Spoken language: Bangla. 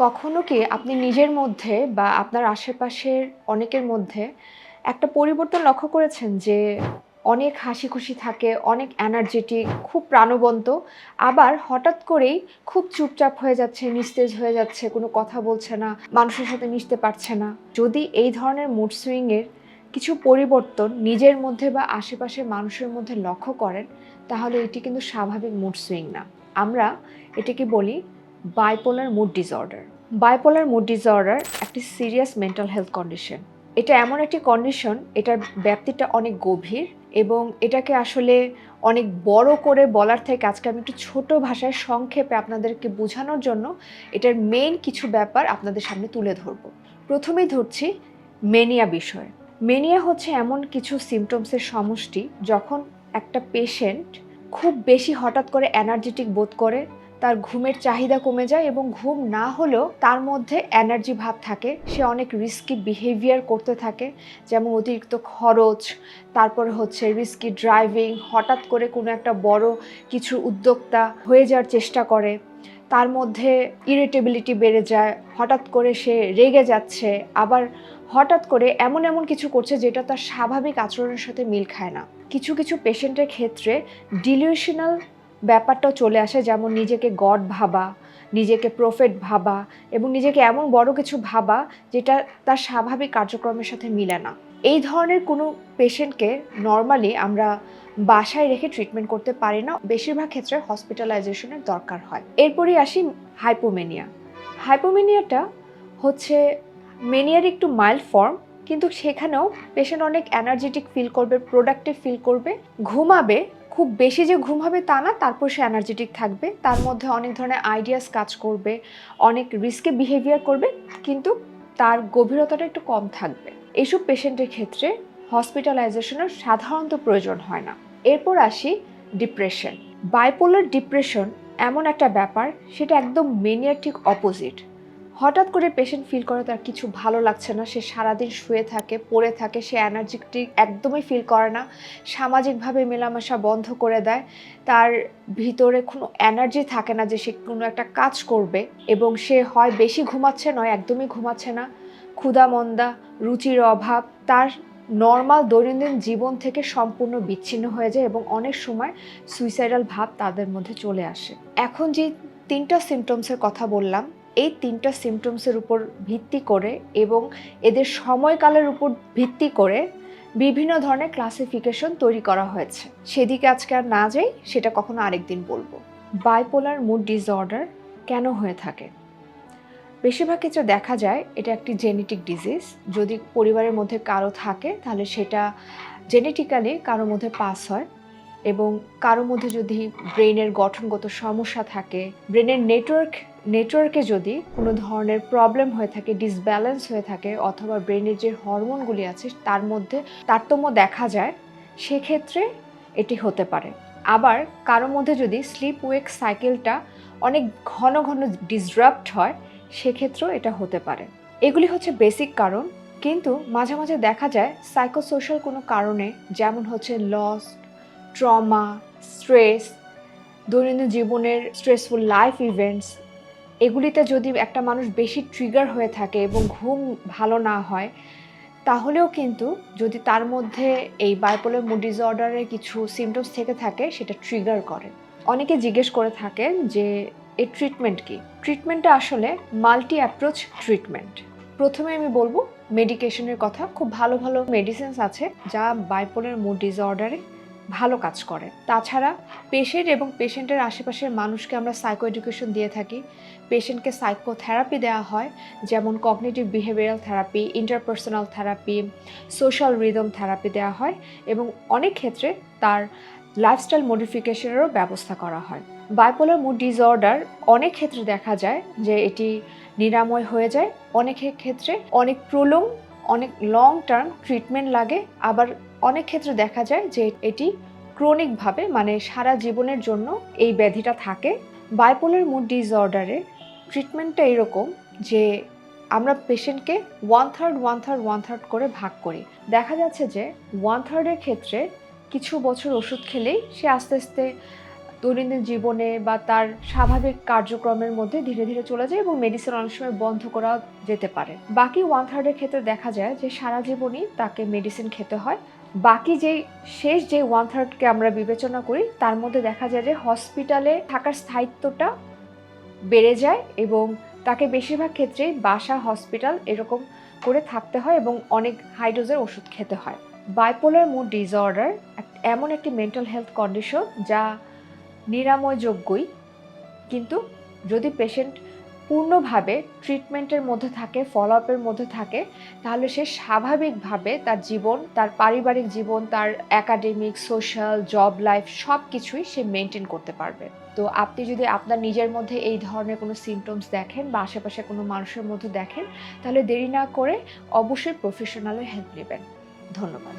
কখনো কি আপনি নিজের মধ্যে বা আপনার আশেপাশের অনেকের মধ্যে একটা পরিবর্তন লক্ষ্য করেছেন যে অনেক হাসি খুশি থাকে, অনেক এনার্জেটিক, খুব প্রাণবন্ত, আবার হঠাৎ করেই খুব চুপচাপ হয়ে যাচ্ছে, নিস্তেজ হয়ে যাচ্ছে, কোনো কথা বলছে না, মানুষের সাথে মিশতে পারছে না? যদি এই ধরনের মুড সুইংয়ের কিছু পরিবর্তন নিজের মধ্যে বা আশেপাশের মানুষের মধ্যে লক্ষ্য করেন, তাহলে এটি কিন্তু স্বাভাবিক মুড সুইং না। আমরা এটাকে বলি bipolar mood disorder. Bipolar mood disorder একটি সিরিয়াস মেন্টাল হেলথ কন্ডিশন। এটা এমন একটি কন্ডিশন, এটার ব্যাপ্তিটা অনেক গভীর এবং এটাকে আসলে অনেক বড় করে বলার থেকে আজকে আমি একটু ছোট ভাষায় সংক্ষেপে আপনাদেরকে বোঝানোর জন্য এটার মেইন কিছু ব্যাপার আপনাদের সামনে তুলে ধরব। প্রথমেই ধরছি মেনিয়া বিষয়। মেনিয়া হচ্ছে এমন কিছু সিমটমসের সমষ্টি যখন একটা পেশেন্ট খুব বেশি হঠাৎ করে এনার্জেটিক বোধ করে, তার ঘুমের চাহিদা কমে যায় এবং ঘুম না হলেও তার মধ্যে এনার্জি ভাব থাকে, সে অনেক রিস্কি বিহেভিয়ার করতে থাকে, যেমন অতিরিক্ত খরচ, তারপর হচ্ছে রিস্কি ড্রাইভিং, হঠাৎ করে কোনো একটা বড় কিছু উদ্যোক্তা হয়ে যাওয়ার চেষ্টা করে, তার মধ্যে ইরিটেবিলিটি বেড়ে যায়, হঠাৎ করে সে রেগে যাচ্ছে, আবার হঠাৎ করে এমন এমন কিছু করছে যেটা তার স্বাভাবিক আচরণের সাথে মিল খায় না। কিছু কিছু পেশেন্টের ক্ষেত্রে ডিলিউশনাল ব্যাপারটাও চলে আসে, যেমন নিজেকে গড ভাবা, নিজেকে প্রফেট ভাবা এবং নিজেকে এমন বড় কিছু ভাবা যেটা তার স্বাভাবিক কার্যক্রমের সাথে মিলে না। এই ধরনের কোনো পেশেন্টকে নর্মালি আমরা বাসায় রেখে ট্রিটমেন্ট করতে পারি না, বেশিরভাগ ক্ষেত্রে হসপিটালাইজেশনের দরকার হয়। এরপরই আসি হাইপোমেনিয়া। হাইপোমেনিয়াটা হচ্ছে মেনিয়ার একটু মাইল্ড ফর্ম, কিন্তু সেখানেও পেশেন্ট অনেক এনার্জেটিক ফিল করবে, প্রোডাক্টিভ ফিল করবে, ঘুমাবে, খুব বেশি যে ঘুম হবে তা না, তারপর সে এনার্জেটিক থাকবে, তার মধ্যে অনেক ধরনের আইডিয়াস কাজ করবে, অনেক রিস্কি বিহেভিয়ার করবে, কিন্তু তার গভীরতাটা একটু কম থাকবে। এইসব পেশেন্টের ক্ষেত্রে হসপিটালাইজেশনের সাধারণত প্রয়োজন হয় না। এরপর আসি ডিপ্রেশন। বাইপোলার ডিপ্রেশন এমন একটা ব্যাপার, সেটা একদম মেনিয়ার ঠিক অপোজিট। হঠাৎ করে পেশেন্ট ফিল করে তার কিছু ভালো লাগছে না, সে সারাদিন শুয়ে থাকে, পড়ে থাকে, সে এনার্জেটিক একদমই ফিল করে না, সামাজিকভাবে মেলামেশা বন্ধ করে দেয়, তার ভিতরে কোনো এনার্জি থাকে না যে সে কোনো একটা কাজ করবে, এবং সে হয় বেশি ঘুমাচ্ছে, নয় একদমই ঘুমাচ্ছে না, ক্ষুধা মন্দা, রুচির অভাব, তার নর্মাল দৈনন্দিন জীবন থেকে সম্পূর্ণ বিচ্ছিন্ন হয়ে যায় এবং অনেক সময় সুইসাইডাল ভাব তাদের মধ্যে চলে আসে। এখন যে তিনটা সিমটমসের কথা বললাম, এই তিনটা সিমটমসের উপর ভিত্তি করে এবং এদের সময়কালের উপর ভিত্তি করে বিভিন্ন ধরনের ক্লাসিফিকেশন তৈরি করা হয়েছে। সেদিকে আজকে আর না যাই, সেটা কখনো আরেকদিন বলবো। বাইপোলার মুড ডিসঅর্ডার কেন হয়ে থাকে? বেশিরভাগ ক্ষেত্রে দেখা যায় এটা একটি জেনেটিক ডিজিজ। যদি পরিবারের মধ্যে কারো থাকে তাহলে সেটা জেনেটিক্যালি কারোর মধ্যে পাস হয়, এবং কারোর মধ্যে যদি ব্রেনের গঠনগত সমস্যা থাকে, ব্রেনের নেটওয়ার্কে যদি কোনো ধরনের প্রবলেম হয়ে থাকে, ডিসব্যালেন্স হয়ে থাকে, অথবা ব্রেনের যে হরমোনগুলি আছে তার মধ্যে তারতম্য দেখা যায়, সেক্ষেত্রে এটি হতে পারে। আবার কারোর মধ্যে যদি স্লিপ ওয়েক সাইকেলটা অনেক ঘন ঘন ডিসরাপ্ট হয়, সেক্ষেত্রেও এটা হতে পারে। এগুলি হচ্ছে বেসিক কারণ, কিন্তু মাঝে মাঝে দেখা যায় সাইকোসোশ্যাল কোনো কারণে, যেমন হচ্ছে লস, ট্রমা, স্ট্রেস, দৈনন্দিন জীবনের স্ট্রেসফুল লাইফ ইভেন্টস, এগুলিতে যদি একটা মানুষ বেশি ট্রিগার হয়ে থাকে এবং ঘুম ভালো না হয়, তাহলেও কিন্তু যদি তার মধ্যে এই বাইপোলার মুড ডিসঅর্ডারের কিছু সিমটমস থেকে থাকে, সেটা ট্রিগার করে। অনেকে জিজ্ঞেস করে থাকেন যে এই ট্রিটমেন্ট কি? ট্রিটমেন্টটা আসলে মাল্টি অ্যাপ্রোচ ট্রিটমেন্ট। প্রথমে আমি বলবো মেডিকেশনের কথা। খুব ভালো ভালো মেডিসিনস আছে যা বাইপোলার মুড ডিসঅর্ডারে ভালো কাজ করে। তাছাড়া পেশেন্ট এবং পেশেন্টের আশেপাশের মানুষকে আমরা সাইকো এডুকেশন দিয়ে থাকি। পেশেন্টকে সাইকোথেরাপি দেওয়া হয়, যেমন cognitive behavioural therapy, interpersonal therapy, social rhythm therapy দেওয়া হয়, এবং অনেক ক্ষেত্রে তার লাইফস্টাইল মডিফিকেশনেরও ব্যবস্থা করা হয়। বাইপোলার মুড ডিসঅর্ডার অনেক ক্ষেত্রে দেখা যায় যে এটি নিরাময় হয়ে যায়, অনেকের ক্ষেত্রে অনেক অনেক লং টার্ম ট্রিটমেন্ট লাগে, আবার অনেক ক্ষেত্রে দেখা যায় যে এটি ক্রনিকভাবে, মানে সারা জীবনের জন্য এই ব্যাধিটা থাকে। বাইপোলার মুড ডিসঅর্ডারের ট্রিটমেন্টটা এরকম যে আমরা পেশেন্টকে ওয়ান থার্ড করে ভাগ করি। দেখা যাচ্ছে যে ওয়ান থার্ডের ক্ষেত্রে কিছু বছর ওষুধ খেলেই সে আস্তে আস্তে দৈনন্দিন জীবনে বা তার স্বাভাবিক কার্যক্রমের মধ্যে ধীরে ধীরে চলে যায় এবং মেডিসিন অনেক সময় বন্ধ করা যেতে পারে। বাকি 1/3 ক্ষেত্রে দেখা যায় যে সারা জীবনই তাকে মেডিসিন খেতে হয়। বাকি শেষ যে 1/3 আমরা বিবেচনা করি তার মধ্যে দেখা যায় যে হসপিটালে থাকার স্থায়িত্বটা বেড়ে যায় এবং তাকে বেশিরভাগ ক্ষেত্রেই বাসা, হসপিটাল এরকম করে থাকতে হয় এবং অনেক হাই ডোজের ওষুধ খেতে হয়। বাইপোলার মুড ডিসঅর্ডার এমন একটি মেন্টাল হেলথ কন্ডিশন যা নিরাময়যোগ্যই, কিন্তু যদি পেশেন্ট পূর্ণভাবে ট্রিটমেন্টের মধ্যে থাকে, ফলো আপের মধ্যে থাকে, তাহলে সে স্বাভাবিকভাবে তার জীবন, তার পারিবারিক জীবন, তার একাডেমিক, সোশ্যাল, জব লাইফ সব কিছুই সে মেনটেন করতে পারবে। তো আপনি যদি আপনার নিজের মধ্যে এই ধরনের কোনো সিমটমস দেখেন বা আশেপাশে কোনো মানুষের মধ্যে দেখেন, তাহলে দেরি না করে অবশ্যই প্রফেশনালের হেল্প নেবেন। ধন্যবাদ।